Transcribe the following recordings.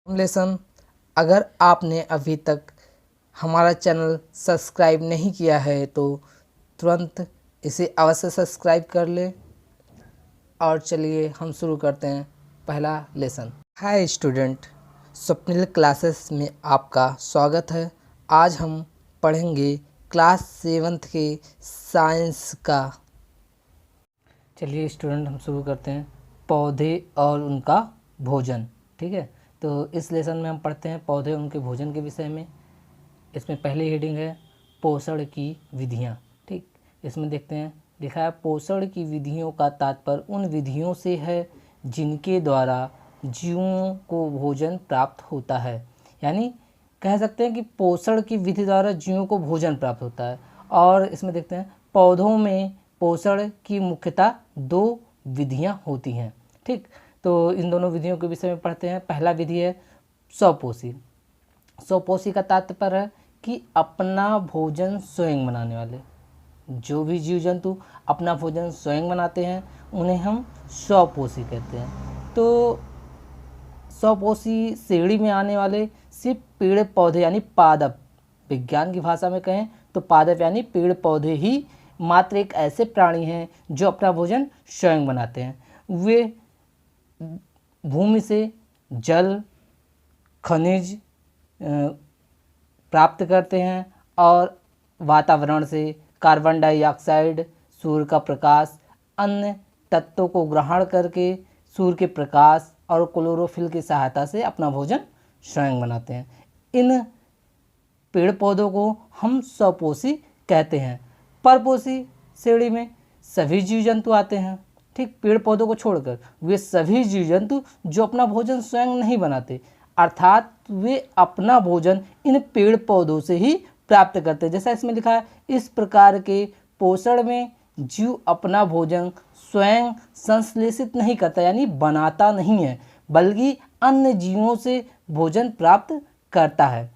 Lesson अगर आपने अभी तक हमारा चैनल सब्सक्राइब नहीं किया है तो तुरंत इसे अवश्य सब्सक्राइब कर ले। और चलिए हम शुरू करते हैं पहला lesson. Hi student, Swapnil classes में आपका स्वागत है। आज हम पढ़ेंगे क्लास 7th के साइंस का। चलिए स्टूडेंट हम शुरू करते हैं पौधे और उनका भोजन। ठीक है, तो इस लेसन में हम पढ़ते हैं पौधे और उनके भोजन के विषय में। इसमें पहली हेडिंग है पोषण की विधियाँ। ठीक, इसमें देखते हैं लिखा है पोषण की विधियों का तात्पर्य उन विधियों से है जिनके द्वारा जीवों को भोजन प्राप्त होता है। यानी कह सकते हैं कि पोषण की विधि द्वारा जीवों को भोजन प्राप्त होता है। और इसमें देखते हैं पौधों में पोषण की मुख्यतः 2 विधियां होती हैं। ठीक, तो इन दोनों विधियों के विषय में पढ़ते हैं। पहला विधि है स्वपोषी। स्वपोषी का तात्पर्य है कि अपना भोजन स्वयं बनाने वाले। जो भी जीव जंतु अपना भोजन स्वयं बनाते हैं उन्हें हम स्वपोषी कहते हैं। तो स्वपोषी श्रेणी में आने वाले सिर्फ पेड़ पौधे यानी पादप, विज्ञान की भाषा में कहें तो पादप यानी पेड़ पौधे ही मात्र एक ऐसे प्राणी हैं जो अपना भोजन स्वयं बनाते हैं। वे भूमि से जल, खनिज प्राप्त करते हैं और वातावरण से कार्बन डाइऑक्साइड, सूर्य का प्रकाश, अन्य तत्वों को ग्रहण करके सूर्य के प्रकाश और क्लोरोफिल की सहायता से अपना भोजन स्वयं बनाते हैं। इन पेड़ पौधों को हम स्वपोषी कहते हैं। परपोषी श्रेणी में सभी जीव जंतु आते हैं। ठीक, पेड़ पौधों को छोड़कर वे सभी जीव जंतु जो अपना भोजन स्वयं नहीं बनाते, अर्थात वे अपना भोजन इन पेड़ पौधों से ही प्राप्त करते हैं। जैसा इसमें लिखा है, इस प्रकार के पोषण में जीव अपना भोजन स्वयं संश्लेषित नहीं करता यानी बनाता नहीं है, बल्कि अन्य जीवों से भोजन प्राप्त करता है।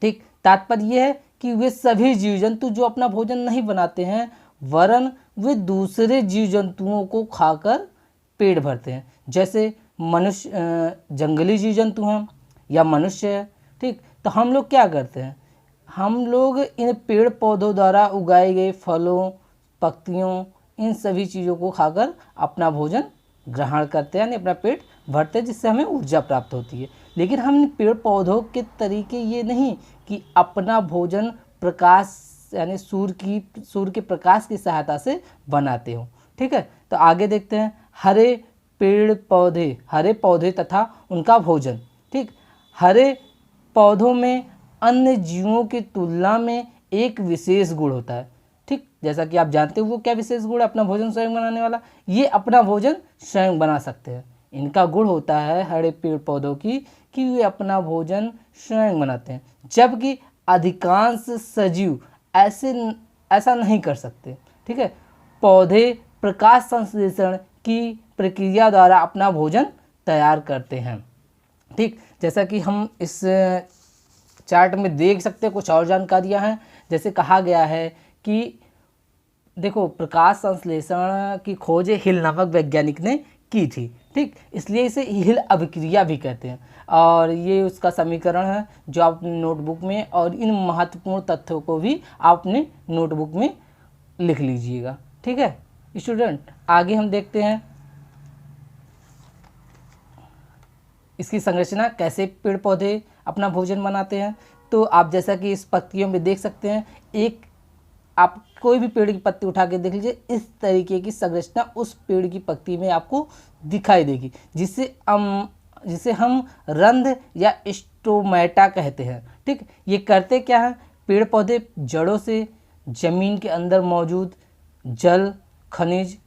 ठीक, तात्पर्य यह है कि वे सभी जीव जंतु जो अपना भोजन नहीं बनाते हैं वरन वे दूसरे जीव जंतुओं को खाकर पेट भरते हैं। जैसे मनुष्य, जंगली जीव जंतु हैं या मनुष्य है। ठीक, तो हम लोग क्या करते हैं, हम लोग इन पेड़ पौधों द्वारा उगाए गए फलों, पत्तियों, इन सभी चीज़ों को खाकर अपना भोजन ग्रहण करते हैं यानी अपना पेट भरते हैं, जिससे हमें ऊर्जा प्राप्त होती है। लेकिन हम पेड़ पौधों के तरीके ये नहीं कि अपना भोजन प्रकाश यानी सूर्य के प्रकाश की सहायता से बनाते हो। ठीक है, तो आगे देखते हैं हरे पौधे तथा उनका भोजन। ठीक, हरे पौधों में अन्य जीवों की तुलना में एक विशेष गुण होता है। ठीक, जैसा कि आप जानते हो वो क्या विशेष गुण है अपना भोजन स्वयं बनाने वाला, ये अपना भोजन स्वयं बना सकते हैं। इनका गुण होता है हरे पेड़ पौधों की कि वे अपना भोजन स्वयं बनाते हैं, जबकि अधिकांश सजीव ऐसा नहीं कर सकते। ठीक है, पौधे प्रकाश संश्लेषण की प्रक्रिया द्वारा अपना भोजन तैयार करते हैं। ठीक, जैसा कि हम इस चार्ट में देख सकते हैं कुछ और जानकारियां हैं। जैसे कहा गया है कि देखो प्रकाश संश्लेषण की खोज हिल नामक वैज्ञानिक ने की थी। ठीक, इसलिए इसे हिल अभिक्रिया भी कहते हैं और ये उसका समीकरण है जो आप अपनी नोटबुक में, और इन महत्वपूर्ण तथ्यों को भी आप अपने नोटबुक में लिख लीजिएगा। ठीक है स्टूडेंट, आगे हम देखते हैं इसकी संरचना, कैसे पेड़ पौधे अपना भोजन बनाते हैं। तो आप जैसा कि इस पत्तियों में देख सकते हैं, एक आप कोई भी पेड़ की पत्ती उठा के देख लीजिए, इस तरीके की संरचना उस पेड़ की पत्ती में आपको दिखाई देगी, जिसे हम रंध्र या स्टोमेटा कहते हैं। ठीक, ये करते क्या है, पेड़ पौधे जड़ों से जमीन के अंदर मौजूद जल, खनिज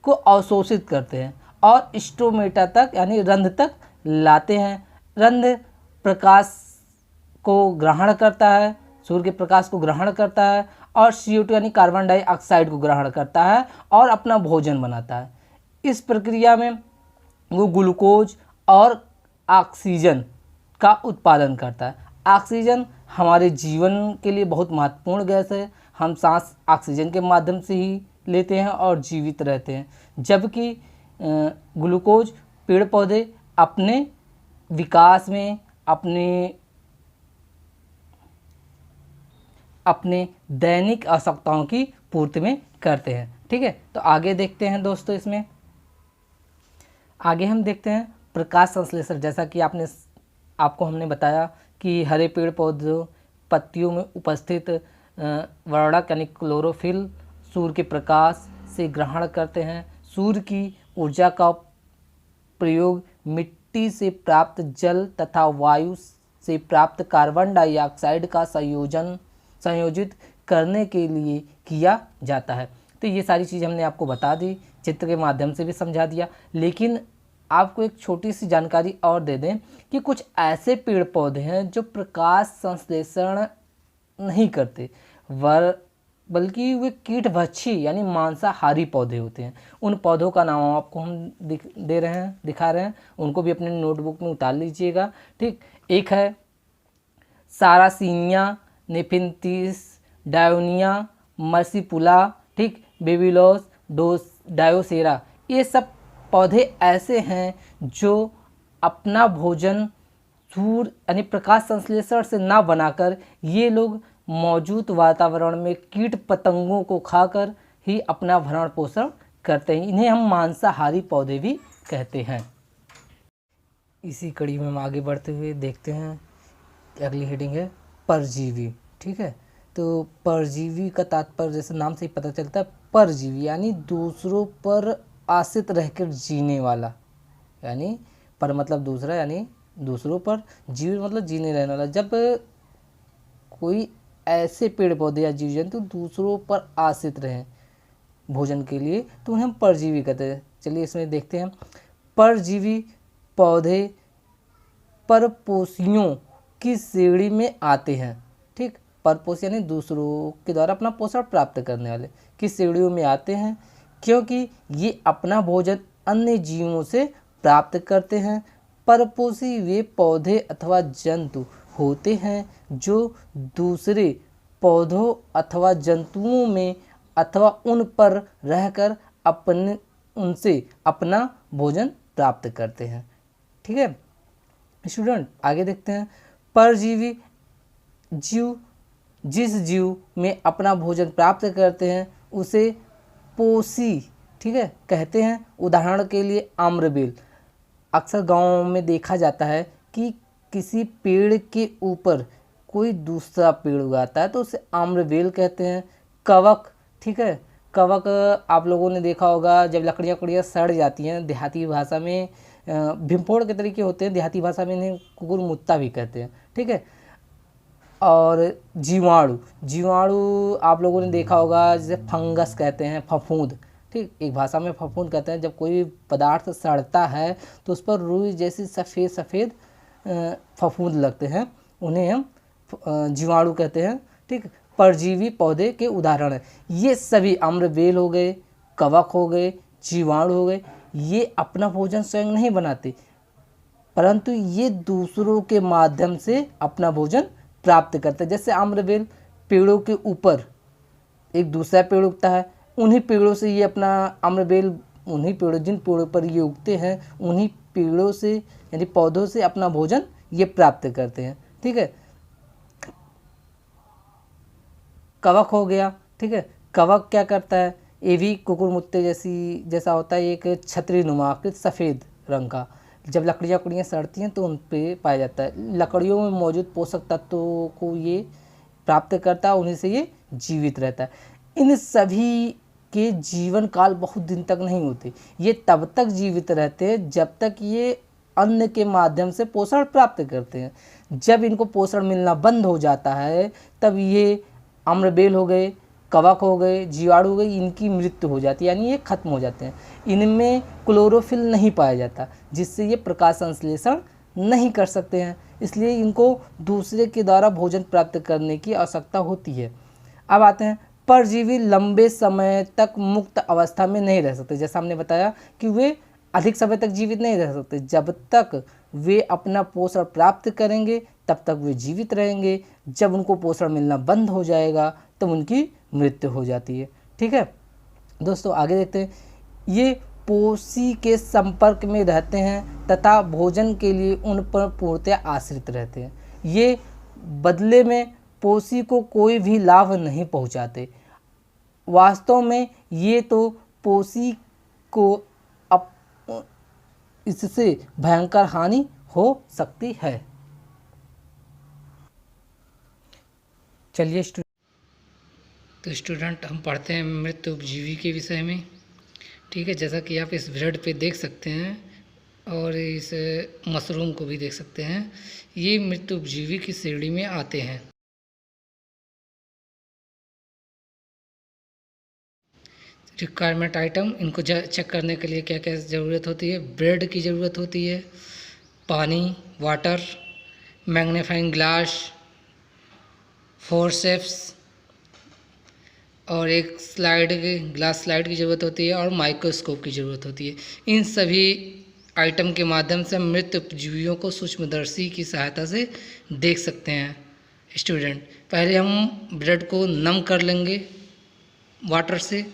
को अवशोषित करते हैं और स्टोमेटा तक यानी रंध्र तक लाते हैं। रंध्र प्रकाश को ग्रहण करता है, सूर्य के प्रकाश को ग्रहण करता है और CO2 यानी कार्बन डाइऑक्साइड को ग्रहण करता है और अपना भोजन बनाता है। इस प्रक्रिया में वो ग्लूकोज और ऑक्सीजन का उत्पादन करता है। ऑक्सीजन हमारे जीवन के लिए बहुत महत्वपूर्ण गैस है। हम सांस ऑक्सीजन के माध्यम से ही लेते हैं और जीवित रहते हैं, जबकि ग्लूकोज पेड़ पौधे अपने विकास में, अपने दैनिक आवश्यकताओं की पूर्ति में करते हैं। ठीक है, तो आगे देखते हैं दोस्तों। इसमें आगे हम देखते हैं प्रकाश संश्लेषण। जैसा कि आपको हमने बताया कि हरे पेड़ पौधों पत्तियों में उपस्थित वर्णक यानी क्लोरोफिल सूर्य के प्रकाश से ग्रहण करते हैं। सूर्य की ऊर्जा का प्रयोग मिट्टी से प्राप्त जल तथा वायु से प्राप्त कार्बन डाइऑक्साइड का संयोजित करने के लिए किया जाता है। तो ये सारी चीज़ हमने आपको बता दी, चित्र के माध्यम से भी समझा दिया। लेकिन आपको एक छोटी सी जानकारी और दे दें कि कुछ ऐसे पेड़ पौधे हैं जो प्रकाश संश्लेषण नहीं करते, बल्कि वे कीटभक्षी यानी मांसाहारी पौधे होते हैं। उन पौधों का नाम आपको हम दिखा रहे हैं, उनको भी अपने नोटबुक में उतार लीजिएगा। ठीक, एक है सारासीनिया, नेफिंथिस, डायोनिया, मर्सीपुला, ठीक, बेबीलोस, डायोसेरा। ये सब पौधे ऐसे हैं जो अपना भोजन सूर्य यानी प्रकाश संश्लेषण से ना बनाकर ये लोग मौजूद वातावरण में कीट पतंगों को खाकर ही अपना भरण पोषण करते हैं। इन्हें हम मांसाहारी पौधे भी कहते हैं। इसी कड़ी में हम आगे बढ़ते हुए देखते हैं, अगली हेडिंग है परजीवी। ठीक है, तो परजीवी का तात्पर्य जैसे नाम से ही पता चलता है, परजीवी यानी दूसरों पर आश्रित रहकर जीने वाला, यानी पर मतलब दूसरा, यानी दूसरों पर, जीव मतलब जीने रहने वाला। जब कोई ऐसे पेड़ पौधे या जीव जंतु दूसरों पर आश्रित रहें भोजन के लिए तो उन्हें हम परजीवी कहते हैं। चलिए इसमें देखते हैं। परजीवी पौधे परपोषियों की श्रेणी में आते हैं। ठीक, परपोषी यानी दूसरों के द्वारा अपना पोषण प्राप्त करने वाले की श्रेणियों में आते हैं, क्योंकि ये अपना भोजन अन्य जीवों से प्राप्त करते हैं। परपोषी वे पौधे अथवा जंतु होते हैं जो दूसरे पौधों अथवा जंतुओं में अथवा उन पर रहकर उनसे अपना भोजन प्राप्त करते हैं। ठीक है स्टूडेंट, आगे देखते हैं। परजीवी जीव जिस जीव में अपना भोजन प्राप्त करते हैं उसे पोषी, ठीक है, कहते हैं। उदाहरण के लिए आम्रबेल। अक्सर गाँव में देखा जाता है कि किसी पेड़ के ऊपर कोई दूसरा पेड़ उगाता है तो उसे आम्रबेल कहते हैं। कवक, ठीक है, कवक आप लोगों ने देखा होगा, जब लकड़ियाँ सड़ जाती हैं, देहाती भाषा में भीमपोड़ के तरीके होते हैं, देहाती भाषा में इन्हें कुकुरमुत्ता भी कहते हैं। ठीक है, और जीवाणु आप लोगों ने देखा होगा, जैसे फंगस कहते हैं, फफूंद। ठीक, एक भाषा में फफूंद कहते हैं। जब कोई पदार्थ सड़ता है तो उस पर रुई जैसी सफ़ेद सफ़ेद फफूंद लगते हैं, उन्हें हम जीवाणु कहते हैं। ठीक, परजीवी पौधे के उदाहरण हैं ये सभी। आम्रबेल हो गए, कवक हो गए, जीवाणु हो गए। ये अपना भोजन स्वयं नहीं बनाते, परंतु ये दूसरों के माध्यम से अपना भोजन प्राप्त करते हैं। जैसे आम्रबेल, पेड़ों के ऊपर एक दूसरा पेड़ उगता है, उन्हीं पेड़ों से ये अपना आम्रबेल, उन्हीं पेड़ों, जिन पेड़ों पर ये उगते हैं उन्हीं पेड़ों से यानी पौधों से अपना भोजन ये प्राप्त करते हैं। ठीक है, कवक हो गया। ठीक है, कवक क्या करता है, ये भी कुकुरमुत्ते जैसा होता है, एक छतरी नुमा आकृति सफ़ेद रंग का। जब लकड़ियाँ सड़ती हैं तो उन पे पाया जाता है। लकड़ियों में मौजूद पोषक तत्वों को ये प्राप्त करता है, उन्हीं से ये जीवित रहता है। इन सभी के जीवन काल बहुत दिन तक नहीं होते, ये तब तक जीवित रहते हैं जब तक ये अन्न के माध्यम से पोषण प्राप्त करते हैं। जब इनको पोषण मिलना बंद हो जाता है तब ये आम्रबेल हो गए, कवक हो गए, जीवाणु हो गए, इनकी मृत्यु हो जाती है, यानी ये खत्म हो जाते हैं। इनमें क्लोरोफिल नहीं पाया जाता, जिससे ये प्रकाश संश्लेषण नहीं कर सकते हैं, इसलिए इनको दूसरे के द्वारा भोजन प्राप्त करने की आवश्यकता होती है। अब आते हैं, परजीवी लंबे समय तक मुक्त अवस्था में नहीं रह सकते। जैसा हमने बताया कि वे अधिक समय तक जीवित नहीं रह सकते। जब तक वे अपना पोषण प्राप्त करेंगे तब तक वे जीवित रहेंगे। जब उनको पोषण मिलना बंद हो जाएगा तब उनकी मृत्यु हो जाती है। ठीक है दोस्तों, आगे देखते हैं। ये पोषी के संपर्क में रहते हैं तथा भोजन के लिए उन पर पूर्णतया आश्रित रहते हैं। ये बदले में पोषी को कोई भी लाभ नहीं पहुंचाते। वास्तव में ये तो पोषी को इससे भयंकर हानि हो सकती है। चलिए तो स्टूडेंट हम पढ़ते हैं मृत उपजीवी के विषय में। ठीक है, जैसा कि आप इस ब्रेड पे देख सकते हैं और इस मशरूम को भी देख सकते हैं, ये मृत उपजीवी की श्रेणी में आते हैं। रिक्वायरमेंट आइटम, इनको चेक करने के लिए क्या क्या ज़रूरत होती है। ब्रेड की ज़रूरत होती है, पानी, वाटर, मैग्नीफाइंग ग्लास, फोर्सेप्स और एक ग्लास स्लाइड की ज़रूरत होती है और माइक्रोस्कोप की ज़रूरत होती है। इन सभी आइटम के माध्यम से मृत उपजीवियों को सूक्ष्मदर्शी की सहायता से देख सकते हैं। स्टूडेंट, पहले हम ब्रेड को नम कर लेंगे वाटर से,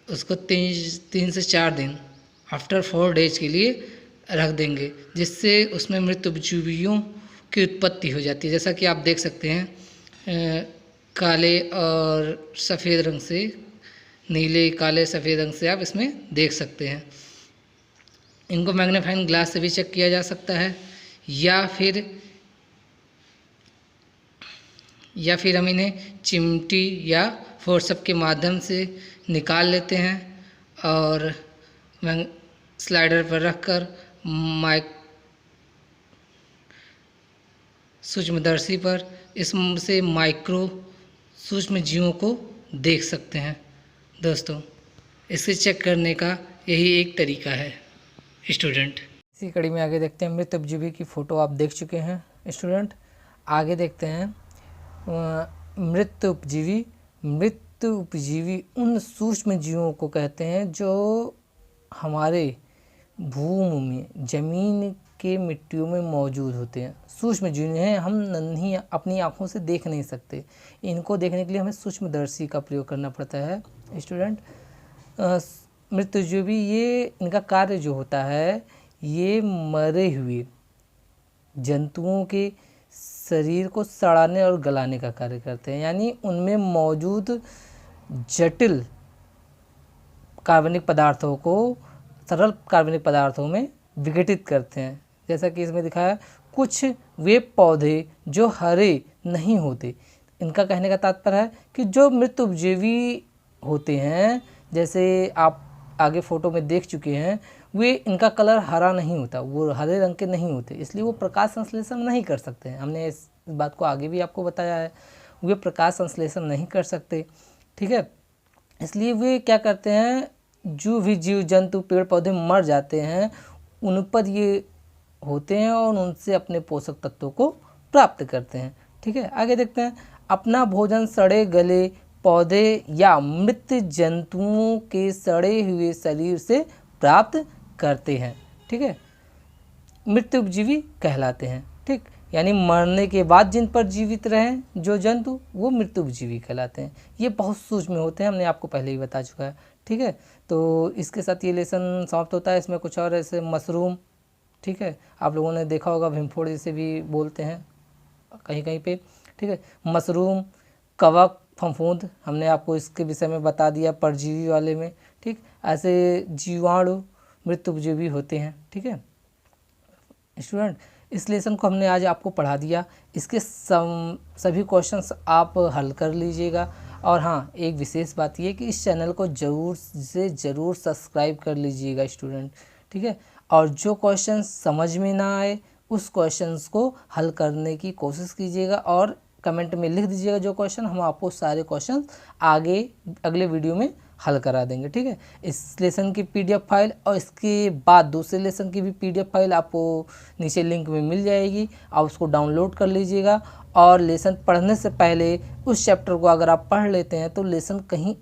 उसको 3 से 4 दिन आफ्टर 4 डेज के लिए रख देंगे, जिससे उसमें मृत उपजीवियों की उत्पत्ति हो जाती है। जैसा कि आप देख सकते हैं, काले और सफ़ेद रंग से, नीले काले सफ़ेद रंग से आप इसमें देख सकते हैं। इनको मैग्नीफाइंग ग्लास से भी चेक किया जा सकता है, या फिर हम इन्हें चिमटी या फोर्सप के माध्यम से निकाल लेते हैं और स्लाइडर पर रखकर सूक्ष्मदर्शी पर इससे माइक्रो सूक्ष्म जीवों को देख सकते हैं। दोस्तों, इसे चेक करने का यही एक तरीका है। स्टूडेंट, इसी कड़ी में आगे देखते हैं। मृत उपजीवी की फ़ोटो आप देख चुके हैं स्टूडेंट। आगे देखते हैं मृत उपजीवी उन सूक्ष्म जीवों को कहते हैं जो हमारे भूमि में, ज़मीन के मिट्टियों में मौजूद होते हैं। सूक्ष्म जीव हैं, हम नन्ही अपनी आँखों से देख नहीं सकते। इनको देखने के लिए हमें सूक्ष्मदर्शी का प्रयोग करना पड़ता है। स्टूडेंट, मृत उपजीवी, ये इनका कार्य जो होता है, ये मरे हुए जंतुओं के शरीर को सड़ाने और गलाने का कार्य करते हैं। यानी उनमें मौजूद जटिल कार्बनिक पदार्थों को सरल कार्बनिक पदार्थों में विघटित करते हैं। जैसा कि इसमें दिखाया, कुछ वे पौधे जो हरे नहीं होते। इनका कहने का तात्पर्य है कि जो मृत उपजीवी होते हैं, जैसे आप आगे फ़ोटो में देख चुके हैं, वे इनका कलर हरा नहीं होता, वो हरे रंग के नहीं होते, इसलिए वो प्रकाश संश्लेषण नहीं कर सकते हैं। हमने इस बात को आगे भी आपको बताया है, वे प्रकाश संश्लेषण नहीं कर सकते। ठीक है, इसलिए वे क्या करते हैं, जो भी जीव जंतु पेड़ पौधे मर जाते हैं, उन पर ये होते हैं और उनसे अपने पोषक तत्वों को प्राप्त करते हैं। ठीक है, आगे देखते हैं। अपना भोजन सड़े गले पौधे या मृत जंतुओं के सड़े हुए शरीर से प्राप्त करते हैं। ठीक है, मृत उपजीवी कहलाते हैं। ठीक, यानी मरने के बाद जिन पर जीवित रहें जो जंतु, वो मृत उपजीवी कहलाते हैं। ये बहुत सूक्ष्म होते हैं, हमने आपको पहले ही बता चुका है। ठीक है, तो इसके साथ ये लेसन समाप्त होता है। इसमें कुछ और ऐसे मशरूम, ठीक है, आप लोगों ने देखा होगा, भीमफोड़ जिसे भी बोलते हैं कहीं कहीं पे। ठीक है, मशरूम, कवक, फफूंद, हमने आपको इसके विषय में बता दिया परजीवी वाले में। ठीक, ऐसे जीवाणु मृत उपजीवी होते हैं। ठीक है स्टूडेंट, इस लेसन को हमने आज आपको पढ़ा दिया। इसके सभी क्वेश्चंस आप हल कर लीजिएगा। और हाँ, एक विशेष बात ये कि इस चैनल को ज़रूर सब्सक्राइब कर लीजिएगा स्टूडेंट। ठीक है, और जो क्वेश्चन समझ में ना आए उस क्वेश्चंस को हल करने की कोशिश कीजिएगा और कमेंट में लिख दीजिएगा जो क्वेश्चन, हम आपको सारे क्वेश्चन आगे अगले वीडियो में हल करा देंगे। ठीक है, इस लेसन की पीडीएफ फाइल और इसके बाद दूसरे लेसन की भी पीडीएफ फाइल आपको नीचे लिंक में मिल जाएगी, आप उसको डाउनलोड कर लीजिएगा। और लेसन पढ़ने से पहले उस चैप्टर को अगर आप पढ़ लेते हैं तो लेसन कहीं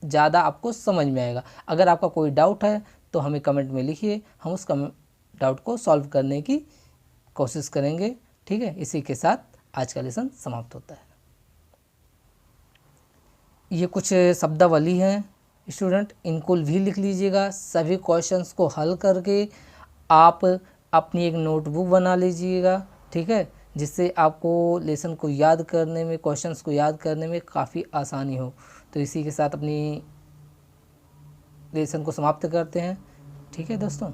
ज़्यादा आपको समझ में आएगा। अगर आपका कोई डाउट है तो हमें कमेंट में लिखिए, हम उस डाउट को सॉल्व करने की कोशिश करेंगे। ठीक है, इसी के साथ आज का लेसन समाप्त होता है। ये कुछ शब्दावली हैं स्टूडेंट इनको भी लिख लीजिएगा। सभी क्वेश्चंस को हल करके आप अपनी एक नोटबुक बना लीजिएगा, ठीक है, जिससे आपको लेसन को याद करने में, क्वेश्चंस को याद करने में काफ़ी आसानी हो। तो इसी के साथ अपनी लेसन को समाप्त करते हैं, ठीक है दोस्तों।